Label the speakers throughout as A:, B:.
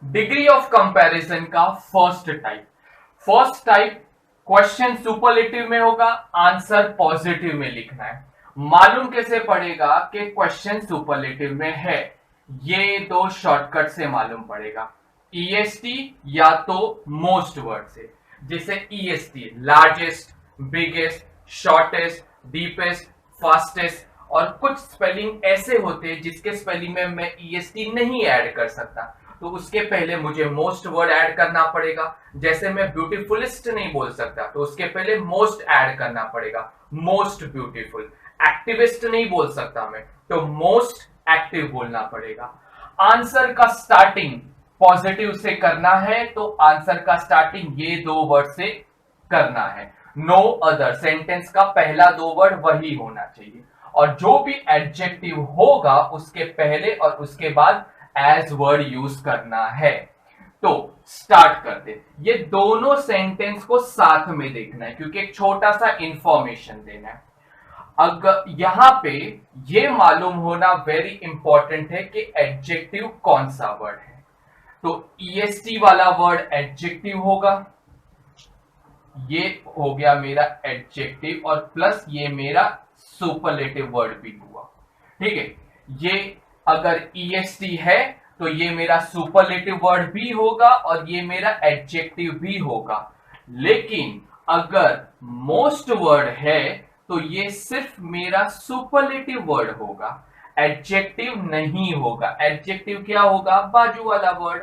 A: Degree of comparison का first type question superlative में होगा, आंसर पॉजिटिव में लिखना है। मालूम कैसे पड़ेगा कि क्वेश्चन सुपरलेटिव में है? ये दो शॉर्टकट से मालूम पड़ेगा, ईएसटी या तो मोस्ट वर्ड से। जैसे EST largest, biggest, shortest, deepest, fastest, और कुछ स्पेलिंग ऐसे होते हैं जिसके स्पेलिंग में मैं ईएसटी नहीं ऐड कर सकता, तो उसके पहले मुझे मोस्ट वर्ड ऐड करना पड़ेगा। जैसे मैं ब्यूटीफुलिस्ट नहीं बोल सकता, तो उसके पहले मोस्ट ऐड करना पड़ेगा, मोस्ट ब्यूटीफुल। एक्टिविस्ट नहीं बोल सकता मैं, तो मोस्ट एक्टिव बोलना पड़ेगा। आंसर का स्टार्टिंग पॉजिटिव से करना है, तो आंसर का स्टार्टिंग ये दो वर्ड से करना है। नो अदर, सेंटेंस का पहला दो वर्ड वही होना चाहिए, और जो भी एडजेक्टिव होगा उसके पहले और उसके बाद एज वर्ड यूज करना है। तो स्टार्ट करते, ये दोनों सेंटेंस को साथ में देखना है क्योंकि एक छोटा सा इंफॉर्मेशन देना है। अगर यहां पे ये मालूम होना वेरी इंपॉर्टेंट है कि एडजेक्टिव कौन सा वर्ड है। तो ईएसटी वाला वर्ड एडजेक्टिव होगा, ये हो गया मेरा एडजेक्टिव, और प्लस ये मेरा सुपरलेटिव वर्ड भी हुआ। ठीक है, ये अगर ईएसटी है तो ये मेरा सुपरलेटिव वर्ड भी होगा और ये मेरा एडजेक्टिव भी होगा। लेकिन अगर मोस्ट वर्ड है तो ये सिर्फ मेरा सुपरलेटिव वर्ड होगा, एडजेक्टिव नहीं होगा। एडजेक्टिव क्या होगा? बाजू वाला वर्ड।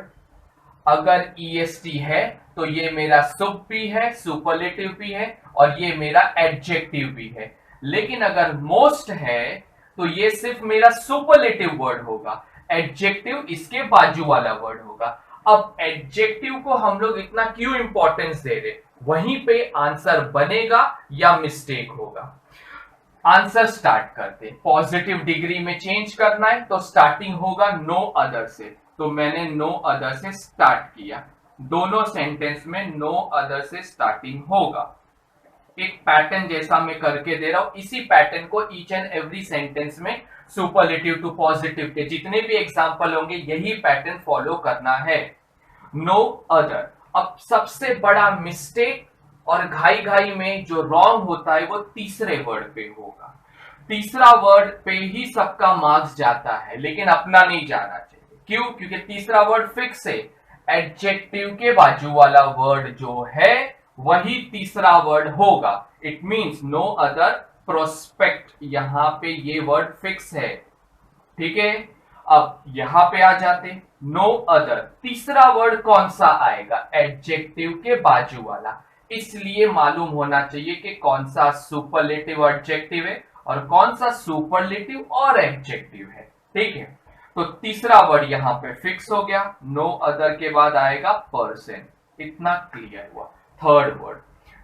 A: अगर ईएसटी है तो ये मेरा सुप भी है, सुपरलेटिव भी है, और ये मेरा एडजेक्टिव भी है। लेकिन अगर मोस्ट है तो ये सिर्फ मेरा सुपरलेटिव वर्ड होगा, एडजेक्टिव इसके बाजू वाला वर्ड होगा। अब एडजेक्टिव को हम लोग इतना क्यों इंपॉर्टेंस दे रहे, वहीं पे आंसर बनेगा या मिस्टेक होगा। आंसर स्टार्ट करते, पॉजिटिव डिग्री में चेंज करना है तो स्टार्टिंग होगा नो अदर से, तो मैंने नो अदर से स्टार्ट किया। दोनों सेंटेंस में नो अदर से स्टार्टिंग होगा। एक पैटर्न जैसा मैं करके दे रहा हूं, इसी पैटर्न को ईच एंड एवरी सेंटेंस में सुपरलेटिव टू पॉजिटिव के जितने भी एग्जांपल होंगे यही पैटर्न फॉलो करना है। No other. अब सबसे बड़ा मिस्टेक और घाई घाई में जो रॉन्ग होता है वो तीसरे वर्ड पे होगा। तीसरा वर्ड पे ही सबका मार्क्स जाता है, लेकिन अपना नहीं जाना चाहिए। क्यों? क्योंकि तीसरा वर्ड फिक्स है, एडजेक्टिव के बाजू वाला वर्ड जो है वही तीसरा वर्ड होगा। It means no other prospect, यहां पे ये वर्ड फिक्स है। ठीक है, अब यहां पे आ जाते, नो अदर तीसरा वर्ड कौन सा आएगा? एडजेक्टिव के बाजू वाला। इसलिए मालूम होना चाहिए कि कौन सा सुपरलेटिव एडजेक्टिव है और कौन सा सुपरलेटिव और एडजेक्टिव है। ठीक है, तो तीसरा वर्ड यहां पे फिक्स हो गया, नो अदर के बाद आएगा पर्सन। इतना क्लियर हुआ। थर्ड वर्ड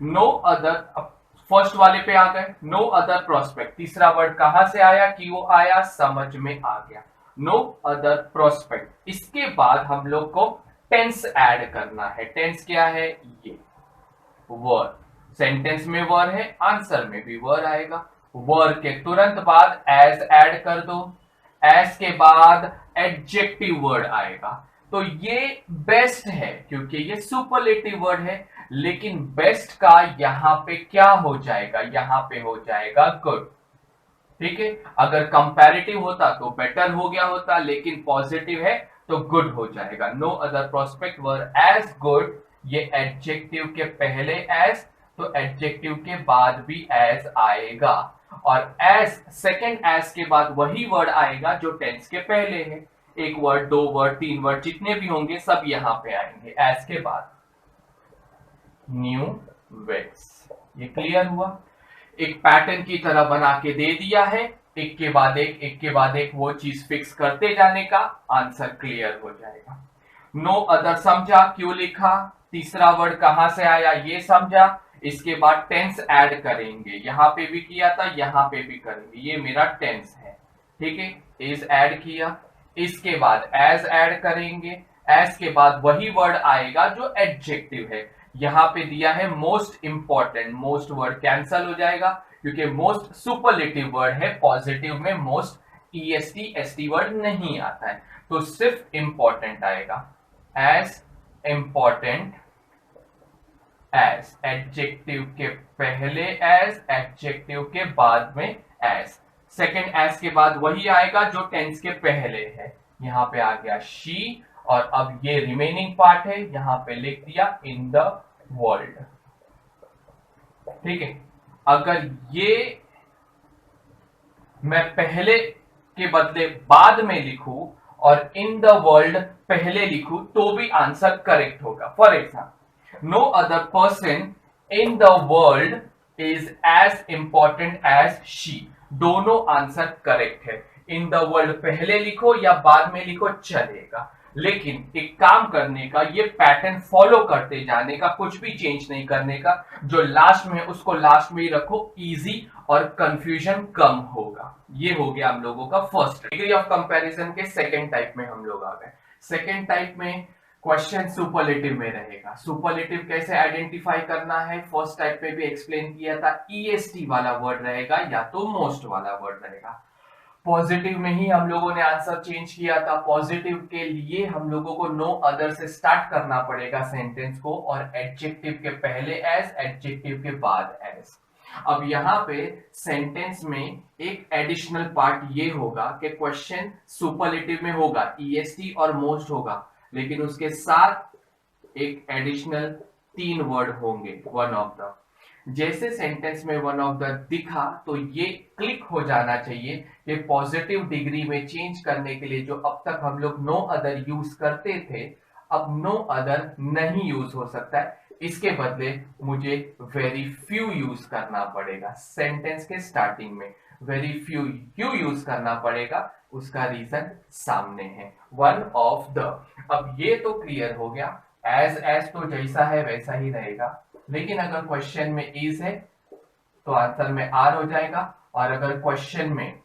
A: नो अदर, अब फर्स्ट वाले पे आ गए, नो अदर प्रोस्पेक्ट। तीसरा वर्ड कहां से आया कि वो आया, समझ में आ गया, नो अदर प्रोस्पेक्ट। इसके बाद हम लोग को टेंस ऐड करना है। टेंस क्या है? ये वर, सेंटेंस में वर है, आंसर में भी वर आएगा। वर के तुरंत बाद एज ऐड कर दो, एज के बाद एडजेक्टिव वर्ड आएगा। तो ये बेस्ट है क्योंकि ये सुपरलेटिव वर्ड है, लेकिन बेस्ट का यहां पे क्या हो जाएगा? यहां पे हो जाएगा गुड। ठीक है, अगर कंपैरेटिव होता तो बेटर हो गया होता, लेकिन पॉजिटिव है तो गुड हो जाएगा। No other prospect were as good, ये एडजेक्टिव के पहले एज, तो एडजेक्टिव के बाद भी एज आएगा, और एज सेकेंड एज के बाद वही वर्ड आएगा जो टेंस के पहले है। एक वर्ड, दो वर्ड, तीन वर्ड जितने भी होंगे सब यहां पे आएंगे एज के बाद। न्यू वेट्स, ये क्लियर हुआ? एक पैटर्न की तरह बना के दे दिया है, एक के बाद एक के बाद एक वो चीज फिक्स करते जाने का, आंसर क्लियर हो जाएगा। नो अदर समझा क्यों लिखा, तीसरा वर्ड कहां से आया ये समझा, इसके बाद टेंस ऐड करेंगे, यहां पे भी किया था यहां पे भी करेंगे, ये मेरा टेंस है। ठीक है, इज ऐड किया, इसके बाद एज ऐड करेंगे, एज के बाद वही वर्ड आएगा जो एडजेक्टिव है। यहां पे दिया है most important, most word cancel हो जाएगा क्योंकि मोस्ट सुपरलेटिव वर्ड है, पॉजिटिव में मोस्ट ईएसटी एसटी वर्ड नहीं आता है, तो सिर्फ इंपॉर्टेंट आएगा। एज इंपॉर्टेंट एज, एडजेक्टिव के पहले एज, एडजेक्टिव के बाद में एज। सेकंड एज के बाद वही आएगा जो टेंस के पहले है। यहां पे आ गया शी, और अब ये रिमेनिंग पार्ट है, यहां पे लिख दिया इन द वर्ल्ड। ठीक है, अगर ये मैं पहले के बदले बाद में लिखूं और इन द वर्ल्ड पहले लिखूं तो भी आंसर करेक्ट होगा। For example, no other person in the world is as important as she, दोनों आंसर करेक्ट है। इन द वर्ल्ड पहले लिखो या बाद में लिखो चलेगा, लेकिन एक काम करने का, ये पैटर्न फॉलो करते जाने का, कुछ भी चेंज नहीं करने का, जो लास्ट में उसको लास्ट में ही रखो, इजी और कंफ्यूजन कम होगा। ये हो गया हम लोगों का फर्स्ट डिग्री ऑफ कंपैरिजन के सेकंड टाइप में हम लोग आ गए। सेकंड टाइप में क्वेश्चन सुपरलेटिव में रहेगा। सुपरलेटिव कैसे आइडेंटिफाई करना है, फर्स्ट टाइप में भी एक्सप्लेन किया था। ईएसटी वाला वर्ड रहेगा या तो मोस्ट वाला वर्ड रहेगा। पॉजिटिव में ही हम लोगों ने आंसर चेंज किया था। पॉजिटिव के लिए हम लोगों को नो अदर से स्टार्ट करना पड़ेगा सेंटेंस को, और एडजेक्टिव के पहले एज, एडजेक्टिव के बाद एज। अब यहाँ पे सेंटेंस में एक एडिशनल पार्ट ये होगा कि क्वेश्चन सुपरलेटिव में होगा, ईएसटी और मोस्ट होगा, लेकिन उसके साथ एक एडिशनल 3 वर्ड होंगे, वन ऑफ द। जैसे सेंटेंस में वन ऑफ द दिखा तो ये क्लिक हो जाना चाहिए कि पॉजिटिव डिग्री में चेंज करने के लिए जो अब तक हम लोग नो अदर यूज करते थे, अब नो अदर नहीं यूज हो सकता है। इसके बदले मुझे वेरी फ्यू यूज करना पड़ेगा। सेंटेंस के स्टार्टिंग में वेरी फ्यू क्यों यूज करना पड़ेगा, उसका रीजन सामने है, वन ऑफ द। अब ये तो क्लियर हो गया, एज तो जैसा है वैसा ही रहेगा, लेकिन अगर क्वेश्चन में इज है तो आंसर में आर हो जाएगा, और अगर क्वेश्चन में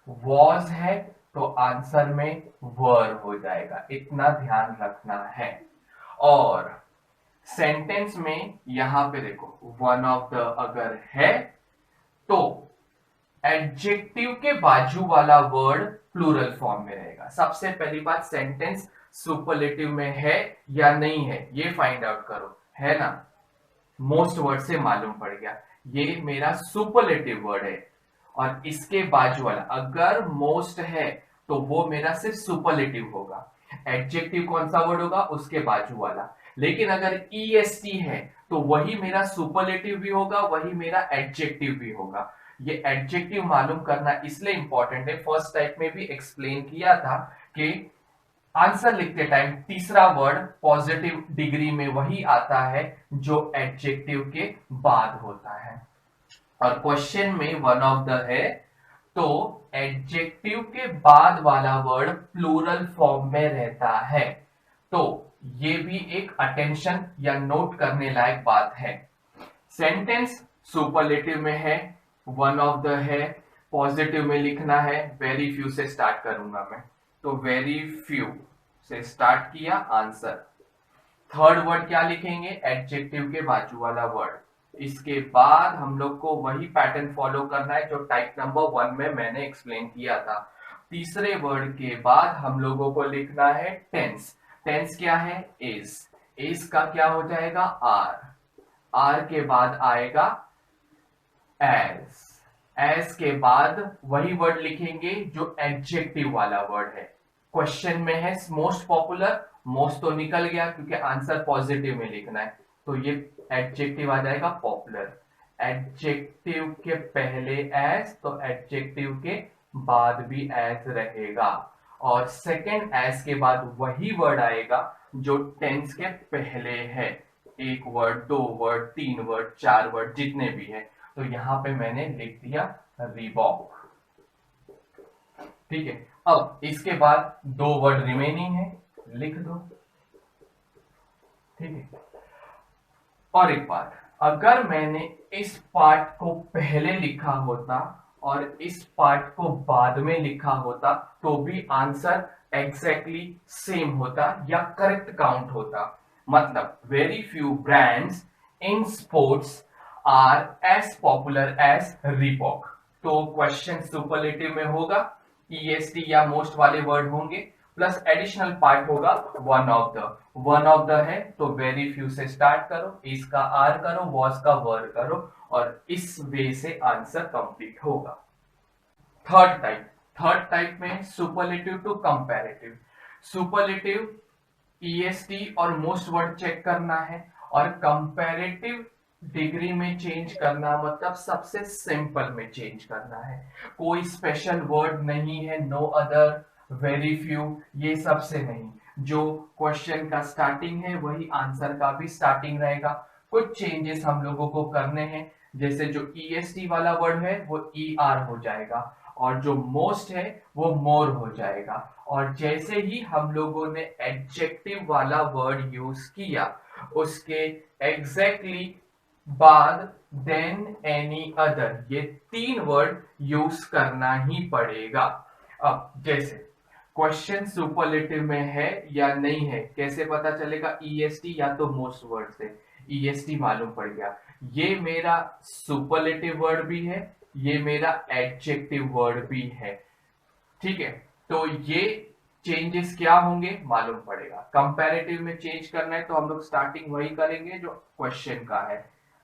A: वॉज है तो आंसर में वर हो जाएगा। इतना ध्यान रखना है। और सेंटेंस में यहां पे देखो, वन ऑफ द अगर है तो एडजेक्टिव के बाजू वाला वर्ड प्लूरल फॉर्म में रहेगा। सबसे पहली बात, सेंटेंस सुपरलेटिव में है या नहीं है ये फाइंड आउट करो, है ना। मोस्ट वर्ड से मालूम पड़ गया ये मेरा सुपरलेटिव वर्ड है, और इसके बाजू वाला अगर मोस्ट है तो वो मेरा सिर्फ सुपरलेटिव होगा। एडजेक्टिव कौन सा वर्ड होगा, उसके बाजू वाला। लेकिन अगर ईएसटी है तो वही मेरा सुपरलेटिव भी होगा, वही मेरा एडजेक्टिव भी होगा। ये एडजेक्टिव मालूम करना इसलिए इंपॉर्टेंट है, फर्स्ट टाइप में भी एक्सप्लेन किया था कि आंसर लिखते टाइम तीसरा वर्ड पॉजिटिव डिग्री में वही आता है जो एडजेक्टिव के बाद होता है। और क्वेश्चन में वन ऑफ द है तो एडजेक्टिव के बाद वाला वर्ड प्लूरल फॉर्म में रहता है। तो ये भी एक अटेंशन या नोट करने लायक बात है। सेंटेंस सुपरलेटिव में है, वन ऑफ द है, पॉजिटिव में लिखना है, वेरी फ्यू से स्टार्ट करूंगा मैं, तो वेरी फ्यू से स्टार्ट किया आंसर। थर्ड वर्ड क्या लिखेंगे, एडजेक्टिव के बाजू वाला वर्ड। इसके बाद हम लोग को वही पैटर्न फॉलो करना है जो टाइप नंबर 1 में मैंने एक्सप्लेन किया था। तीसरे वर्ड के बाद हम लोगों को लिखना है टेंस। टेंस क्या है, इज। इज का क्या हो जाएगा, आर। आर के बाद आएगा एज। एज के बाद वही वर्ड लिखेंगे जो एडजेक्टिव वाला वर्ड है। क्वेश्चन में है मोस्ट पॉपुलर, मोस्ट तो निकल गया क्योंकि आंसर पॉजिटिव में लिखना है, तो ये एडजेक्टिव आ जाएगा पॉपुलर। एडजेक्टिव के पहले एज तो एडजेक्टिव के बाद भी एज रहेगा, और सेकेंड एज के बाद वही वर्ड आएगा जो टेंस के पहले है। एक वर्ड, 2 वर्ड, 3 वर्ड, 4 वर्ड, जितने भी है। तो यहां पे मैंने लिख दिया रीबॉक। ठीक है, अब इसके बाद 2 वर्ड रिमेनिंग है, लिख दो। ठीक है, और एक बात, अगर मैंने इस पार्ट को पहले लिखा होता और इस पार्ट को बाद में लिखा होता तो भी आंसर एग्जैक्टली सेम होता या करेक्ट काउंट होता। मतलब very few brands in sports are as popular as Reebok. तो क्वेश्चन सुपरलेटिव में होगा, ईएसटी या मोस्ट वाले वर्ड होंगे, प्लस एडिशनल पार्ट होगा वन ऑफ द है तो वेरी फ्यू से स्टार्ट करो, इसका आर करो, वॉज का वर करो और इस वे से आंसर कंप्लीट होगा। थर्ड टाइप में superlative to comparative. Superlative EST और मोस्ट वर्ड चेक करना है और कंपैरेटिव डिग्री में चेंज करना, मतलब सबसे सिंपल में चेंज करना है। कोई स्पेशल वर्ड नहीं है, नो अदर, वेरी फ्यू, ये सबसे नहीं। जो क्वेश्चन का स्टार्टिंग है वही आंसर का भी स्टार्टिंग रहेगा। कुछ चेंजेस हम लोगों को करने हैं, जैसे जो ईएसटी वाला वर्ड है वो ईआर हो जाएगा और जो मोस्ट है वो मोर हो जाएगा। और जैसे ही हम लोगों ने एडजेक्टिव वाला वर्ड यूज किया उसके एग्जैक्टली बाद देन एनी अदर, ये 3 वर्ड यूज करना ही पड़ेगा। अब जैसे क्वेश्चन सुपरलेटिव में है या नहीं है कैसे पता चलेगा? ईएसटी या तो मोस्ट वर्ड से। ईएसटी मालूम पड़ गया, ये मेरा सुपरलेटिव वर्ड भी है, ये मेरा एडजेक्टिव वर्ड भी है। ठीक है, तो ये चेंजेस क्या होंगे मालूम पड़ेगा। कंपैरेटिव में चेंज करना है तो हम लोग स्टार्टिंग वही करेंगे जो क्वेश्चन का है,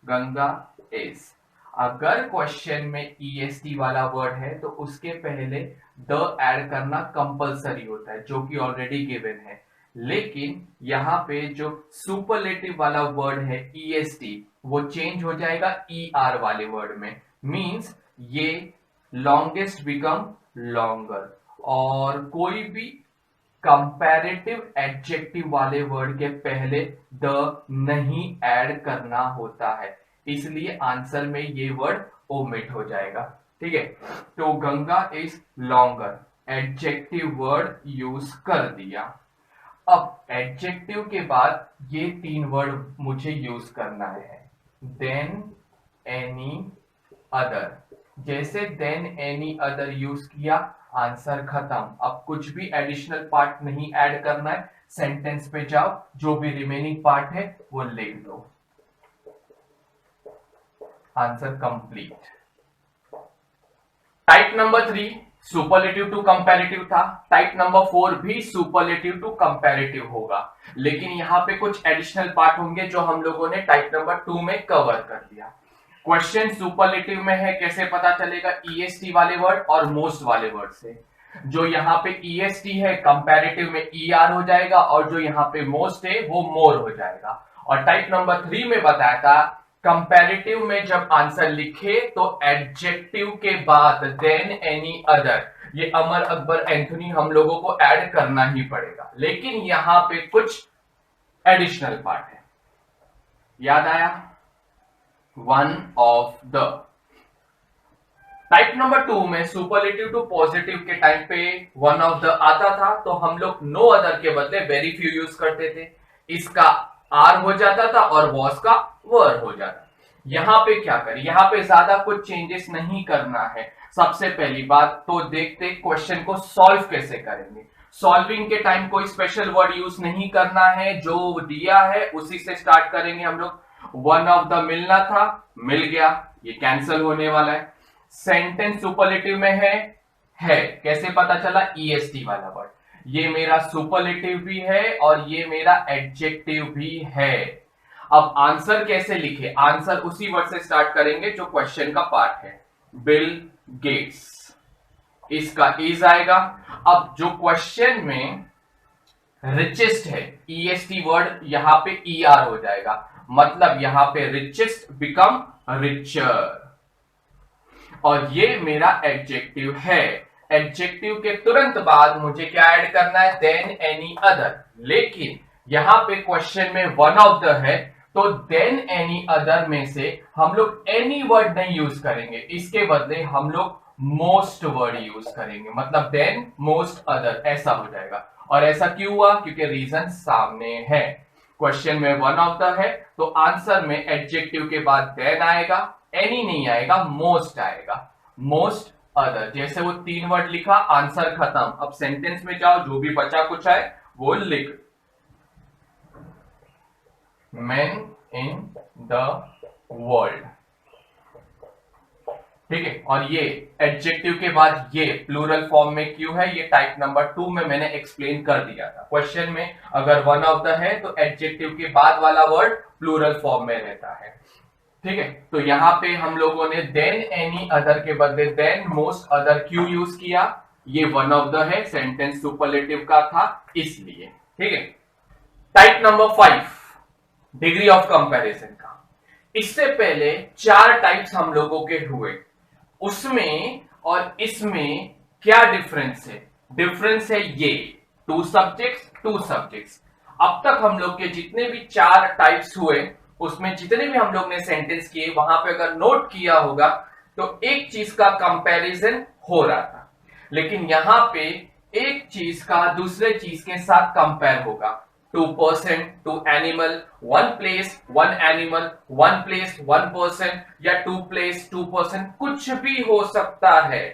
A: गंगा इज। अगर क्वेश्चन में ईएसटी वाला वर्ड है तो उसके पहले द ऐड करना कंपलसरी होता है, जो कि ऑलरेडी गिवन है। लेकिन यहाँ पे जो सुपरलेटिव वाला वर्ड है ईएसटी, वो चेंज हो जाएगा ईआर वाले वर्ड में। मींस ये लॉन्गेस्ट बिकम लॉन्गर। और कोई भी कंपैरेटिव एडजेक्टिव वाले वर्ड के पहले द नहीं ऐड करना होता है, इसलिए आंसर में ये वर्ड ओमिट हो जाएगा। ठीक है, तो Ganga is longer, adjective word use कर दिया। अब एडजेक्टिव के बाद ये 3 वर्ड मुझे यूज करना है, देन एनी अदर। जैसे देन एनी अदर यूज किया आंसर खत्म। अब कुछ भी एडिशनल पार्ट नहीं ऐड करना है, सेंटेंस पे जाओ, जो भी रिमेनिंग पार्ट है वो लिख दो, answer complete. Type number 3 superlative to comparative था। टाइप नंबर 4 भी सुपरलेटिव टू कंपैरेटिव होगा, लेकिन यहां पे कुछ एडिशनल पार्ट होंगे जो हम लोगों ने टाइप नंबर 2 में कवर कर दिया। क्वेश्चन सुपरलेटिव में है कैसे पता चलेगा? ईएसटी वाले वर्ड और मोस्ट वाले वर्ड से। जो यहाँ पे ईएसटी है कंपैरेटिव में ईआर हो जाएगा और जो यहाँ पे मोस्ट है वो मोर हो जाएगा। और टाइप नंबर 3 में बताया था कंपैरेटिव में जब आंसर लिखे तो एडजेक्टिव के बाद देन एनी अदर, ये अमर अकबर एंथोनी हम लोगों को ऐड करना ही पड़ेगा। लेकिन यहां पे कुछ एडिशनल पार्ट है, याद आया? One of the. Type number 2 में सुपरलेटिव टू पॉजिटिव के टाइम पे वन ऑफ द आता था तो हम लोग नो अदर के बदले वेरी फ्यू यूज करते थे, इसका आर हो जाता था और वॉज का वर हो जाता। यहां पे क्या करें? यहां पे ज्यादा कुछ चेंजेस नहीं करना है। सबसे पहली बात तो देखते क्वेश्चन को सॉल्व कैसे करेंगे। सॉल्विंग के टाइम कोई स्पेशल वर्ड यूज नहीं करना है, जो दिया है उसी से स्टार्ट करेंगे हम लोग। वन ऑफ द मिलना था, मिल गया, ये कैंसिल होने वाला है। सेंटेंस सुपरलेटिव में है कैसे पता चला? ईएसटी वाला वर्ड, ये मेरा सुपरलेटिव भी है और ये मेरा एडजेक्टिव भी है। अब आंसर कैसे लिखे? आंसर उसी वर्ड से स्टार्ट करेंगे जो क्वेश्चन का पार्ट है, बिल गेट्स, इसका इज आएगा। अब जो क्वेश्चन में रिचेस्ट है, ईएसटी वर्ड यहां पे ईआर हो जाएगा, मतलब यहां पे रिचेस्ट बिकम रिचर। और ये मेरा एडजेक्टिव है। एडजेक्टिव के तुरंत बाद मुझे क्या ऐड करना है? Then any other. लेकिन यहां पे क्वेश्चन में वन ऑफ द है तो देन एनी अदर में से हम लोग एनी वर्ड नहीं यूज करेंगे, इसके बदले हम लोग मोस्ट वर्ड यूज करेंगे, मतलब देन मोस्ट अदर ऐसा हो जाएगा। और ऐसा क्यों हुआ? क्योंकि रीजन सामने है। क्वेश्चन में वन ऑफ द है तो आंसर में एडजेक्टिव के बाद देन आएगा, एनी नहीं आएगा, मोस्ट आएगा, मोस्ट अदर। जैसे वो 3 वर्ड लिखा, आंसर खत्म। अब सेंटेंस में जाओ, जो भी बचा कुछ है वो लिख, men in the world। ठीक है, और ये एडजेक्टिव के बाद ये प्लूरल फॉर्म में क्यों है, ये टाइप नंबर 2 में मैंने एक्सप्लेन कर दिया था। क्वेश्चन में अगर वन ऑफ द है तो एडजेक्टिव के बाद वाला वर्ड प्लूरल फॉर्म में रहता है। ठीक है, तो यहां पे हम लोगों ने देन एनी अदर के बदले देन मोस्ट अदर क्यों यूज किया, ये वन ऑफ द है, सेंटेंस सुपरलेटिव का था इसलिए। ठीक है, type number 5 degree of comparison का। इससे पहले 4 टाइप्स हम लोगों के हुए, उसमें और इसमें क्या डिफरेंस है? डिफरेंस है ये 2 सब्जेक्ट्स। अब तक हम लोग के जितने भी 4 टाइप्स हुए, उसमें जितने भी हम लोग ने सेंटेंस किए, वहां पे अगर नोट किया होगा तो एक चीज का कंपैरिजन हो रहा था, लेकिन यहां पे एक चीज का दूसरे चीज के साथ कंपेयर होगा। 2% 2 animal, 1 place 1 animal, 1 place 1 person, या 2 प्लेस 2 पर्सन, कुछ भी हो सकता है।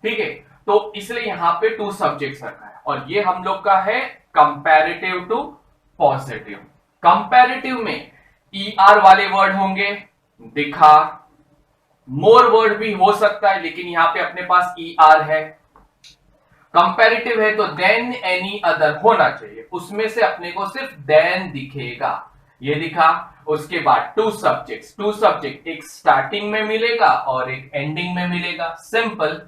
A: ठीक है, तो इसलिए यहां पे 2 सब्जेक्ट्स रखा है, और ये हम लोग का है कंपैरेटिव टू पॉजिटिव। कंपैरेटिव में ER वाले वर्ड होंगे, दिखा, मोर वर्ड भी हो सकता है, लेकिन यहां पे अपने पास ER है। कंपैरेटिव है तो देन एनी अदर होना चाहिए, उसमें से अपने को सिर्फ देन दिखेगा, ये दिखा। उसके बाद 2 सब्जेक्ट, एक स्टार्टिंग में मिलेगा और एक एंडिंग में मिलेगा, सिंपल।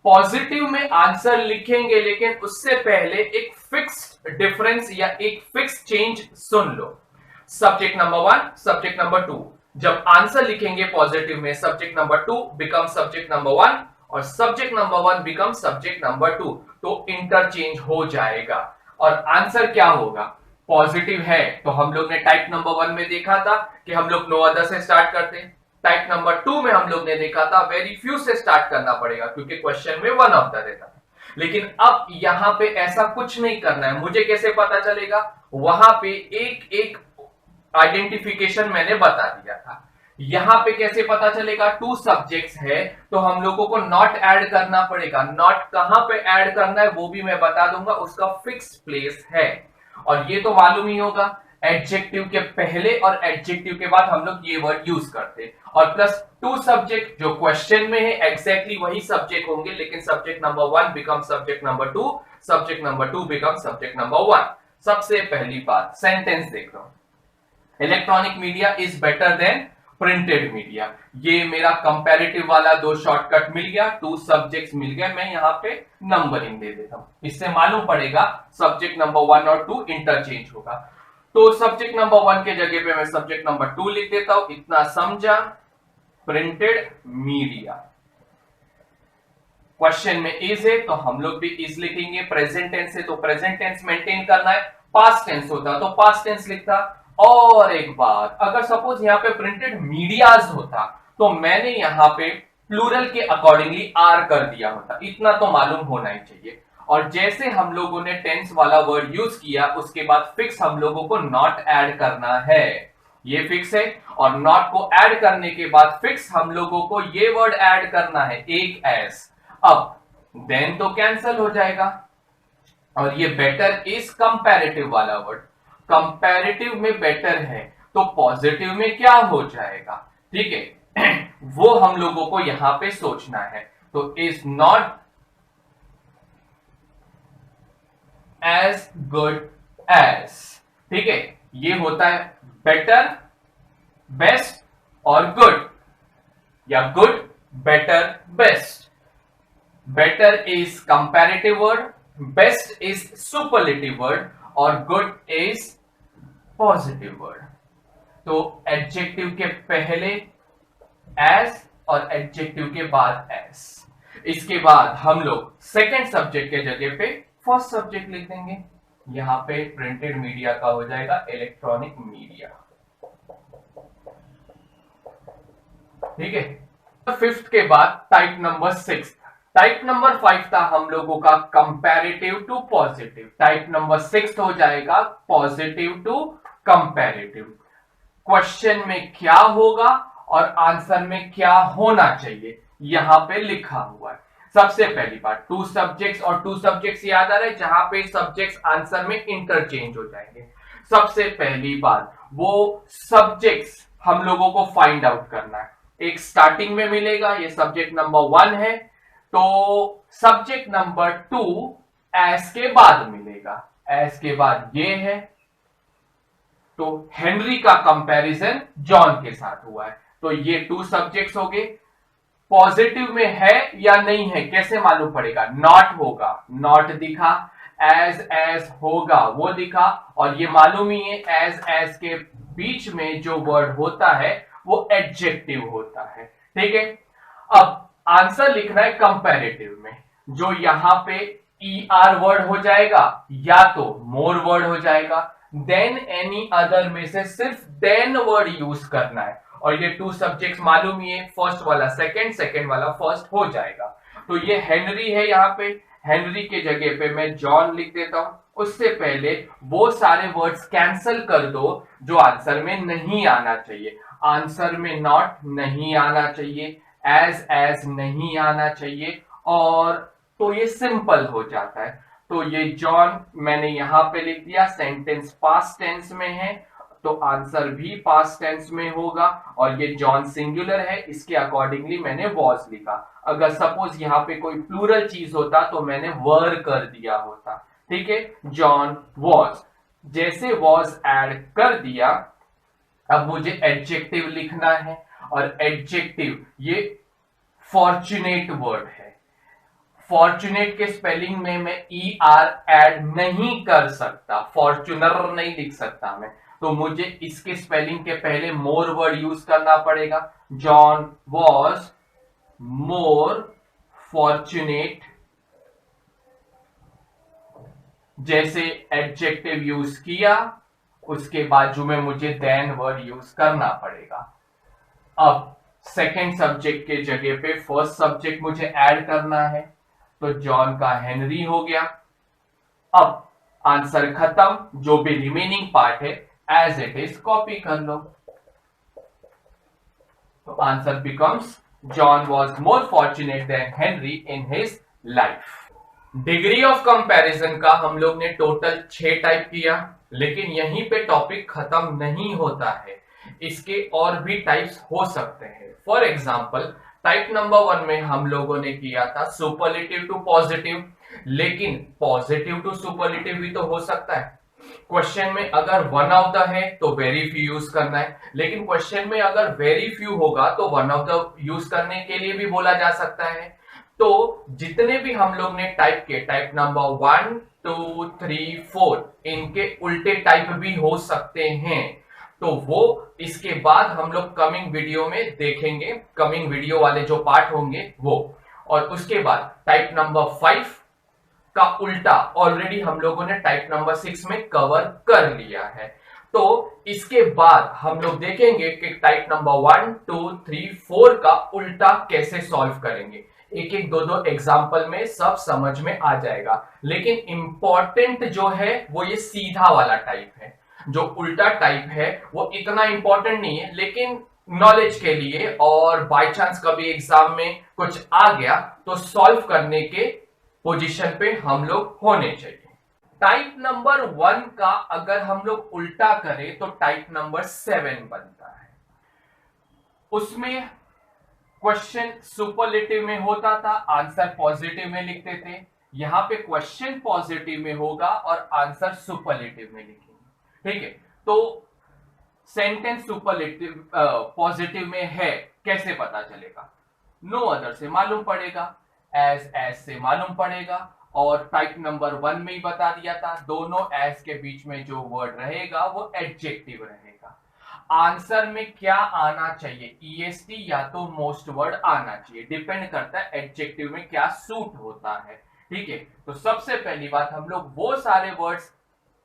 A: पॉजिटिव में आंसर लिखेंगे, लेकिन उससे पहले एक फिक्स्ड डिफरेंस या एक फिक्स चेंज सुन लो। सब्जेक्ट नंबर 1, सब्जेक्ट नंबर 2, जब आंसर लिखेंगे पॉजिटिव में, subject number 2 become subject number 1 और subject number 1 become subject number 2, तो इंटरचेंज हो जाएगा और आंसर क्या होगा? पॉजिटिव है तो हम लोग ने टाइप नंबर 1 में देखा था कि हम लोग नो अदर से स्टार्ट करते हैं। टाइप नंबर 2 में हम लोग ने देखा था वेरी फ्यू से स्टार्ट करना पड़ेगा, क्योंकि क्वेश्चन में वन ऑफ द रहता था। लेकिन अब यहां पे ऐसा कुछ नहीं करना है। मुझे कैसे पता चलेगा? वहां पे एक एक आइडेंटिफिकेशन मैंने बता दिया था। यहां पे कैसे पता चलेगा? 2 सब्जेक्ट्स है तो हम लोगों को नॉट ऐड करना पड़ेगा। नॉट कहां पे ऐड करना है वो भी मैं बता दूंगा, उसका फिक्स प्लेस है, और ये तो मालूम ही होगा। एडजेक्टिव के पहले और एडजेक्टिव के बाद हम लोग ये वर्ड यूज करते हैं, और प्लस 2 सब्जेक्ट जो क्वेश्चन में है एग्जैक्टली वही सब्जेक्ट होंगे, लेकिन subject number 1 become subject number 2, subject number 2 become subject number 1। सबसे पहली बात, सेंटेंस देख लो, electronic media is better than printed media. ये मेरा कंपैरेटिव वाला 2 शॉर्टकट मिल गया, 2 सब्जेक्ट्स मिल गए। मैं यहां पे नंबरिंग दे देता हूं, इससे मालूम पड़ेगा सब्जेक्ट नंबर 1 और 2 इंटरचेंज होगा। तो सब्जेक्ट नंबर 1 के जगह पे मैं सब्जेक्ट नंबर 2 लिख देता हूं, इतना समझा। प्रिंटेड मीडिया, क्वेश्चन में इज है तो हम लोग भी इज लिखेंगे। प्रेजेंट टेंस है तो प्रेजेंट टेंस मेंटेन करना है, पास्ट टेंस होता तो पास्ट टेंस लिखता। और एक बात, अगर सपोज यहां पे प्रिंटेड मीडियाज होता तो मैंने यहां पे प्लूरल के अकॉर्डिंगली आर कर दिया होता, इतना तो मालूम होना ही चाहिए। और जैसे हम लोगों ने टेंस वाला वर्ड यूज किया, उसके बाद फिक्स हम लोगों को नॉट ऐड करना है, ये फिक्स है। और नॉट को ऐड करने के बाद फिक्स हम लोगों को ये वर्ड ऐड करना है, एक एस। अब देन तो कैंसल हो जाएगा, और ये बेटर इज कंपैरेटिव वाला वर्ड, कंपैरेटिव में बेटर है तो पॉजिटिव में क्या हो जाएगा? ठीक है वो हम लोगों को यहां पे सोचना है। तो is not as good as, ठीक है, ये होता है बेटर, बेस्ट और गुड, या good, better, best. Better is comparative word, best is superlative word, और गुड इज पॉजिटिव वर्ड। तो एडजेक्टिव के पहले एज और एडजेक्टिव के बाद एस। इसके बाद हम लोग सेकंड सब्जेक्ट के जगह पे फर्स्ट सब्जेक्ट लिख देंगे, यहां पे प्रिंटेड मीडिया का हो जाएगा इलेक्ट्रॉनिक मीडिया। ठीक है, फिफ्थ के बाद टाइप नंबर 6। टाइप नंबर 5 था हम लोगों का comparative to positive, type number 6 हो जाएगा पॉजिटिव टू कंपैरेटिव। क्वेश्चन में क्या होगा और आंसर में क्या होना चाहिए यहां पे लिखा हुआ है। सबसे पहली बात, 2 सब्जेक्ट्स, और 2 सब्जेक्ट्स याद आ रहे हैं जहां पे सब्जेक्ट्स आंसर में इंटरचेंज हो जाएंगे। सबसे पहली बात, वो सब्जेक्ट्स हम लोगों को फाइंड आउट करना है। एक स्टार्टिंग में मिलेगा, ये सब्जेक्ट नंबर 1 है, तो सब्जेक्ट नंबर 2 एस के बाद मिलेगा, एस के बाद ये है, तो हेनरी का कंपैरिजन जॉन के साथ हुआ है, तो ये 2 सब्जेक्ट्स हो गए। पॉजिटिव में है या नहीं है कैसे मालूम पड़ेगा? नॉट होगा, नॉट दिखा, एज होगा वो दिखा, और ये मालूम ही है एज के बीच में जो वर्ड होता है वो एडजेक्टिव होता है। ठीक है, अब आंसर लिखना है कंपैरेटिव में, जो यहां पे ER वर्ड हो जाएगा या तो मोर वर्ड हो जाएगा, देन एनी अदर में से सिर्फ देन वर्ड यूज करना है, और ये 2 सब्जेक्ट्स मालूम ही है, फर्स्ट वाला सेकंड, सेकंड वाला फर्स्ट हो जाएगा। तो ये हेनरी है, यहां पे हेनरी के जगह पे मैं जॉन लिख देता हूं। उससे पहले वो सारे वर्ड्स कैंसल कर दो जो आंसर में नहीं आना चाहिए। आंसर में नॉट नहीं आना चाहिए, एज नहीं आना चाहिए, और तो ये सिंपल हो जाता है। तो ये जॉन मैंने यहां पे लिख दिया, सेंटेंस पास्ट टेंस में है तो आंसर भी पास्ट टेंस में होगा, और ये जॉन सिंगुलर है, इसके अकॉर्डिंगली मैंने वॉज लिखा। अगर सपोज यहां पे कोई प्लूरल चीज होता तो मैंने वर कर दिया होता। ठीक है, जॉन वॉज, जैसे वॉज ऐड कर दिया, अब मुझे एडजेक्टिव लिखना है, और एडजेक्टिव ये फॉर्चुनेट वर्ड है। फॉर्चुनेट के स्पेलिंग में मैं ER ऐड नहीं कर सकता, फॉर्चुनर नहीं लिख सकता मैं, तो मुझे इसके स्पेलिंग के पहले मोर वर्ड यूज करना पड़ेगा। जॉन वॉज मोर फॉर्चुनेट, जैसे एडजेक्टिव यूज किया, उसके बाजू में मुझे देन वर्ड यूज करना पड़ेगा। अब सेकेंड सब्जेक्ट के जगह पे फर्स्ट सब्जेक्ट मुझे ऐड करना है, तो जॉन का हेनरी हो गया। अब आंसर खत्म, जो भी रिमेनिंग पार्ट है एज इट इज कॉपी कर लो, तो answer becomes John was more fortunate than Henry in his life. Degree of comparison का हम लोग ने टोटल 6 टाइप किया, लेकिन यहीं पे टॉपिक खत्म नहीं होता है, इसके और भी टाइप्स हो सकते हैं। फॉर एग्जाम्पल टाइप नंबर 1 में हम लोगों ने किया था सुपरलेटिव टू पॉजिटिव, लेकिन पॉजिटिव टू सुपरलेटिव भी तो हो सकता है। क्वेश्चन में अगर वन ऑफ द है तो वेरी फ्यू यूज करना है, लेकिन क्वेश्चन में अगर वेरी फ्यू होगा तो वन ऑफ द यूज करने के लिए भी बोला जा सकता है। तो जितने भी हम लोग ने टाइप किए, टाइप नंबर 1 2 3 4, इनके उल्टे टाइप भी हो सकते हैं, तो वो इसके बाद हम लोग कमिंग वीडियो में देखेंगे, कमिंग वीडियो वाले जो पार्ट होंगे वो। और उसके बाद टाइप नंबर 5 का उल्टा ऑलरेडी हम लोगों ने टाइप नंबर 6 में कवर कर लिया है। तो इसके बाद हम लोग देखेंगे कि टाइप नंबर 1 2 3 4 का उल्टा कैसे सॉल्व करेंगे। एक एक दो दो एग्जाम्पल में सब समझ में आ जाएगा, लेकिन इंपॉर्टेंट जो है वो ये सीधा वाला टाइप है। जो उल्टा टाइप है वो इतना इंपॉर्टेंट नहीं है, लेकिन नॉलेज के लिए, और बाय चांस कभी एग्जाम में कुछ आ गया तो सॉल्व करने के पोजीशन पे हम लोग होने चाहिए। टाइप नंबर 1 का अगर हम लोग उल्टा करें तो टाइप नंबर 7 बनता है। उसमें क्वेश्चन सुपरलेटिव में होता था, आंसर पॉजिटिव में लिखते थे। यहां पे क्वेश्चन पॉजिटिव में होगा और आंसर सुपरलेटिव में लिखेंगे। ठीक है, तो सेंटेंस सुपरलेटिव पॉजिटिव में है कैसे पता चलेगा? नो अदर से मालूम पड़ेगा, एज से मालूम पड़ेगा, और टाइप नंबर 1 में ही बता दिया था, दोनों एज के बीच में जो वर्ड रहेगा वो एडजेक्टिव रहेगा। आंसर में क्या आना चाहिए? EST या तो मोस्ट वर्ड आना चाहिए, डिपेंड करता है एडजेक्टिव में क्या सूट होता है। ठीक है, तो सबसे पहली बात हम लोग वो सारे वर्ड्स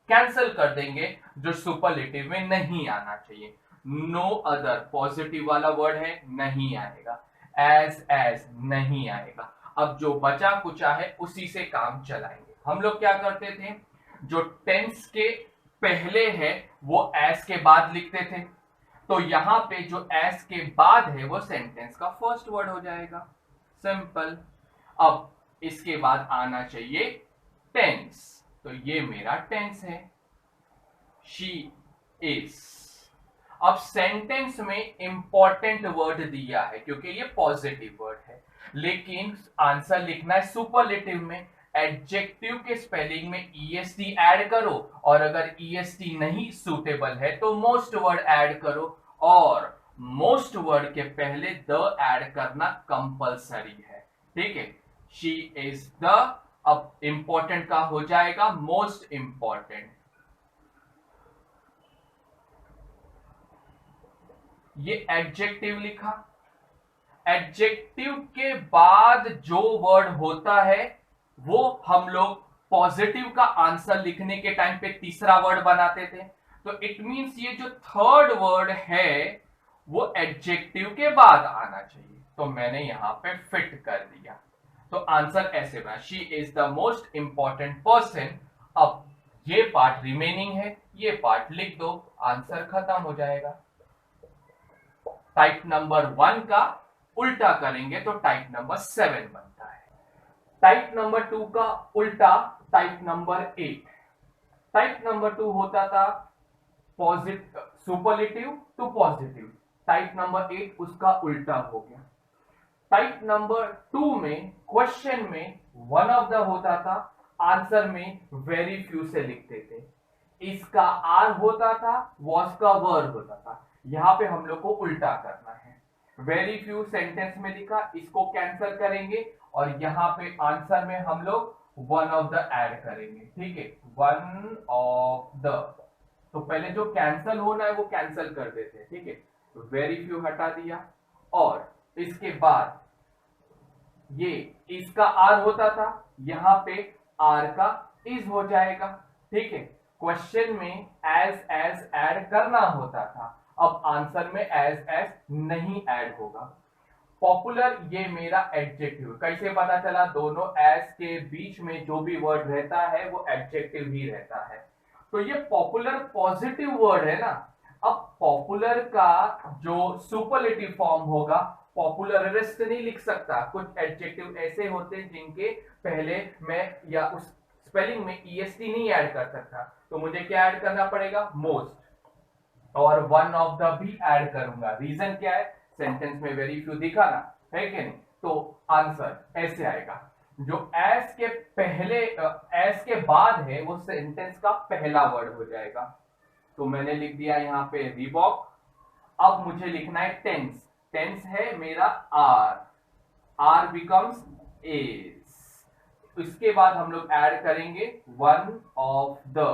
A: कैंसिल कर देंगे जो सुपरलेटिव में नहीं आना चाहिए। नो अदर पॉजिटिव वाला वर्ड है, नहीं आएगा। एज नहीं आएगा। अब जो बचा कुचा है उसी से काम चलाएंगे। हम लोग क्या करते थे, जो टेंस के पहले है वो एस के बाद लिखते थे, तो यहां पे जो एस के बाद है वो सेंटेंस का फर्स्ट वर्ड हो जाएगा, सिंपल। अब इसके बाद आना चाहिए टेंस, तो ये मेरा टेंस है, शी इज। अब सेंटेंस में इंपॉर्टेंट वर्ड दिया है क्योंकि ये पॉजिटिव वर्ड है, लेकिन आंसर लिखना है सुपरलेटिव में। एडजेक्टिव के स्पेलिंग में ईएसटी ऐड करो, और अगर ईएसटी नहीं सूटेबल है तो मोस्ट वर्ड ऐड करो, और मोस्ट वर्ड के पहले द ऐड करना कंपलसरी है। ठीक है, शी इज द, अब इंपॉर्टेंट का हो जाएगा मोस्ट इंपॉर्टेंट। ये एडजेक्टिव लिखा, एडजेक्टिव के बाद जो वर्ड होता है वो हम लोग पॉजिटिव का आंसर लिखने के टाइम पे तीसरा वर्ड बनाते थे। तो इट मींस ये जो थर्ड वर्ड है वो एडजेक्टिव के बाद आना चाहिए, तो मैंने यहां पे फिट कर दिया। तो आंसर ऐसे बना, she is the most important person. अब ये पार्ट रिमेनिंग है, ये पार्ट लिख दो, आंसर खत्म हो जाएगा। टाइप नंबर 1 का उल्टा करेंगे तो टाइप नंबर 7 बनता है। टाइप नंबर 2 का उल्टा टाइप नंबर 8। टाइप नंबर 2 होता था positive, superlative to positive. Type number 8 उसका उल्टा हो गया। टाइप नंबर 2 में क्वेश्चन में वन ऑफ द होता था, आंसर में वेरी फ्यू से लिखते थे। इसका आर होता था, वॉज का वर्ब होता था। यहां पे हम लोग को उल्टा करना है। वेरी फ्यू सेंटेंस में लिखा, इसको कैंसिल करेंगे और यहां पे आंसर में हम लोग वन ऑफ द ऐड करेंगे। ठीक है, वन ऑफ द, तो पहले जो कैंसिल होना है वो कैंसिल कर देते हैं। ठीक है, तो वेरी फ्यू हटा दिया, और इसके बाद ये इसका आर होता था, यहां पे आर का इज हो जाएगा। ठीक है, क्वेश्चन में एज ऐड करना होता था, अब आंसर में एज नहीं ऐड होगा। पॉपुलर ये मेरा एडजेक्टिव, कैसे पता चला? दोनों एज के बीच में जो भी वर्ड रहता है वो एडजेक्टिव ही रहता है। तो ये पॉपुलर पॉजिटिव वर्ड है ना। अब पॉपुलर का जो सुपरलेटिव फॉर्म होगा, पॉपुलरिस्ट नहीं लिख सकता। कुछ एडजेक्टिव ऐसे होते हैं जिनके पहले मैं या उस स्पेलिंग में ईएसटी नहीं ऐड कर सकता, तो मुझे क्या ऐड करना पड़ेगा? मोस्ट, और वन ऑफ द भी ऐड करूंगा। रीजन क्या है? सेंटेंस में वेरी फ्यू दिखा ना, है कि नहीं? तो आंसर ऐसे आएगा, जो एस के पहले एस के बाद है वो सेंटेंस का पहला वर्ड हो जाएगा। तो मैंने लिख दिया यहाँ पे रीबॉक। अब मुझे लिखना है टेंस। टेंस है मेरा आर, आर बिकम्स इज। इसके बाद हम लोग ऐड करेंगे वन ऑफ द।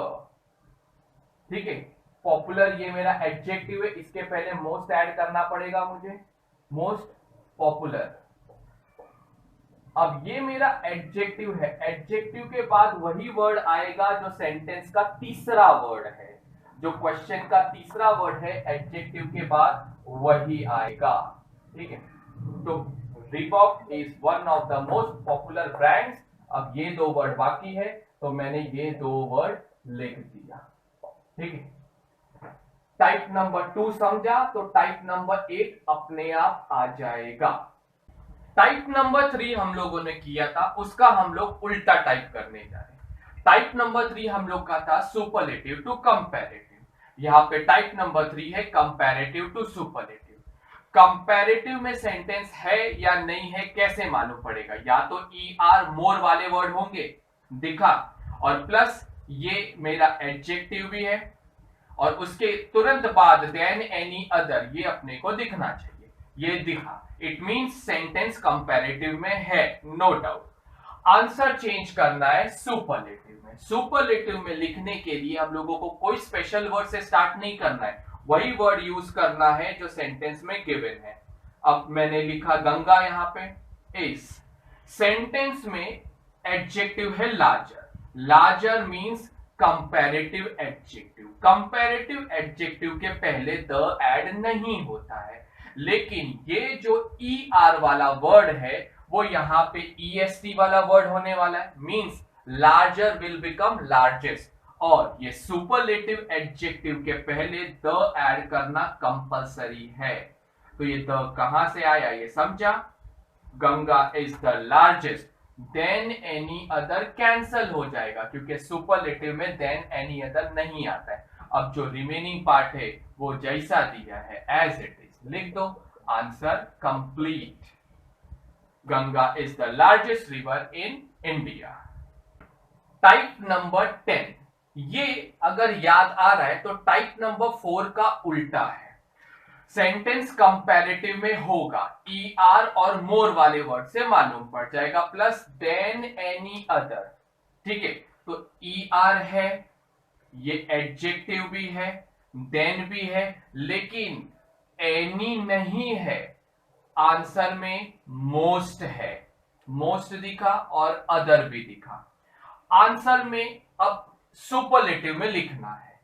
A: ठीक है, पॉपुलर ये मेरा एडजेक्टिव है, इसके पहले मोस्ट ऐड करना पड़ेगा मुझे, मोस्ट पॉपुलर। अब ये मेरा एडजेक्टिव है, एडजेक्टिव के बाद वही वर्ड आएगा जो सेंटेंस का तीसरा वर्ड है। जो क्वेश्चन का तीसरा वर्ड है, एडजेक्टिव के बाद वही आएगा। ठीक है, तो Reebok is one of the most popular brands. अब ये दो वर्ड बाकी है, तो मैंने ये दो वर्ड लिख दिया। ठीक है, टाइप नंबर 2 समझा, तो टाइप नंबर 8 अपने आप आ जाएगा। टाइप नंबर 3 हम लोगों ने किया था, उसका हम लोग उल्टा टाइप करने जा रहे हैं। टाइप नंबर 3 हम लोग का था सुपरलेटिव टू कंपैरेटिव। यहां पे टाइप नंबर 3 है कंपैरेटिव टू सुपरलेटिव। कंपैरेटिव में सेंटेंस है या नहीं है कैसे मालूम पड़ेगा? या तो ER मोर वाले वर्ड होंगे, दिखा, और प्लस ये मेरा एडजेक्टिव भी है, और उसके तुरंत बाद देन एनी अदर, ये अपने को दिखना चाहिए। ये दिखा, इट मींस सेंटेंस कंपैरेटिव में है, नो डाउट। आंसर चेंज करना है सुपरलेटिव में। सुपरलेटिव में लिखने के लिए हम लोगों को कोई स्पेशल वर्ड से स्टार्ट नहीं करना है, वही वर्ड यूज करना है जो सेंटेंस में गिवन है। अब मैंने लिखा गंगा यहां पे, इज। सेंटेंस में एडजेक्टिव है larger. Larger means comparative adjective. Comparative adjective के पहले द ऐड नहीं होता है, लेकिन ये जो ER वाला वर्ड है वो यहां पे EST वाला वर्ड होने वाला है, means larger will become largest, और ये सुपरलेटिव एडजेक्टिव के पहले द ऐड करना कंपलसरी है। तो ये द कहां से आया ये समझा? Ganga is the largest, than any other cancel हो जाएगा क्योंकि सुपरलेटिव में देन एनी अदर नहीं आता है। अब जो रिमेनिंग पार्ट है वो जैसा दिया है एज इट इज लिख दो, answer complete. Ganga is the largest river in India. Type number 10, ये अगर याद आ रहा है तो टाइप नंबर 4 का उल्टा है। सेंटेंस कंपैरेटिव में होगा, ER और मोर वाले वर्ड से मालूम पड़ जाएगा, प्लस देन एनी अदर। ठीक है, तो ER है, ये एडजेक्टिव भी है, देन भी है, लेकिन एनी नहीं है। आंसर में मोस्ट है, मोस्ट दिखा और अदर भी दिखा। आंसर में अब सुपरलेटिव में लिखना है,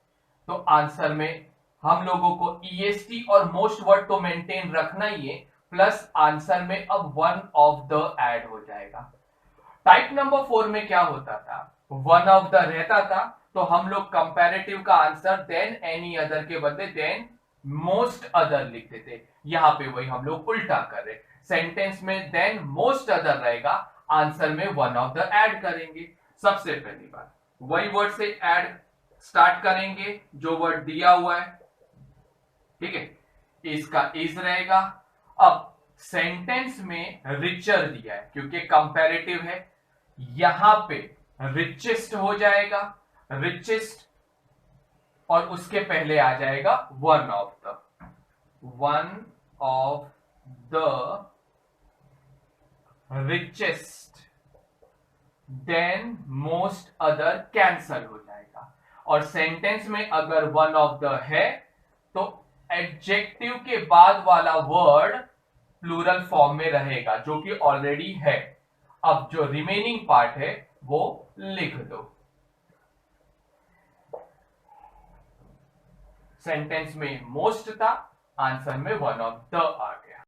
A: तो आंसर में हम लोगों को EST और मोस्ट वर्ड तो मेंटेन रखना ही है, प्लस आंसर में अब वन ऑफ द ऐड हो जाएगा। टाइप नंबर 4 में क्या होता था, वन ऑफ द रहता था, तो हम लोग कंपैरेटिव का आंसर देन एनी अदर के बदले देन मोस्ट अदर लिखते थे। यहां पे वही हम लोग उल्टा कर रहे, सेंटेंस में देन मोस्ट अदर रहेगा, आंसर में वन ऑफ द ऐड करेंगे। सबसे पहली बात वही वर्ड से ऐड स्टार्ट करेंगे जो वर्ड दिया हुआ है। ठीक है, इसका इज रहेगा। अब सेंटेंस में रिचर दिया है क्योंकि कंपैरेटिव है, यहां पे रिचेस्ट हो जाएगा, रिचेस्ट, और उसके पहले आ जाएगा one of the richest, than most other cancel हो जाएगा। और सेंटेंस में अगर वन ऑफ द है तो एडजेक्टिव के बाद वाला वर्ड प्लूरल फॉर्म में रहेगा जो कि ऑलरेडी है। अब जो रिमेनिंग पार्ट है वो लिख दो। सेंटेंस में मोस्ट था, आंसर में वन ऑफ द आ गया।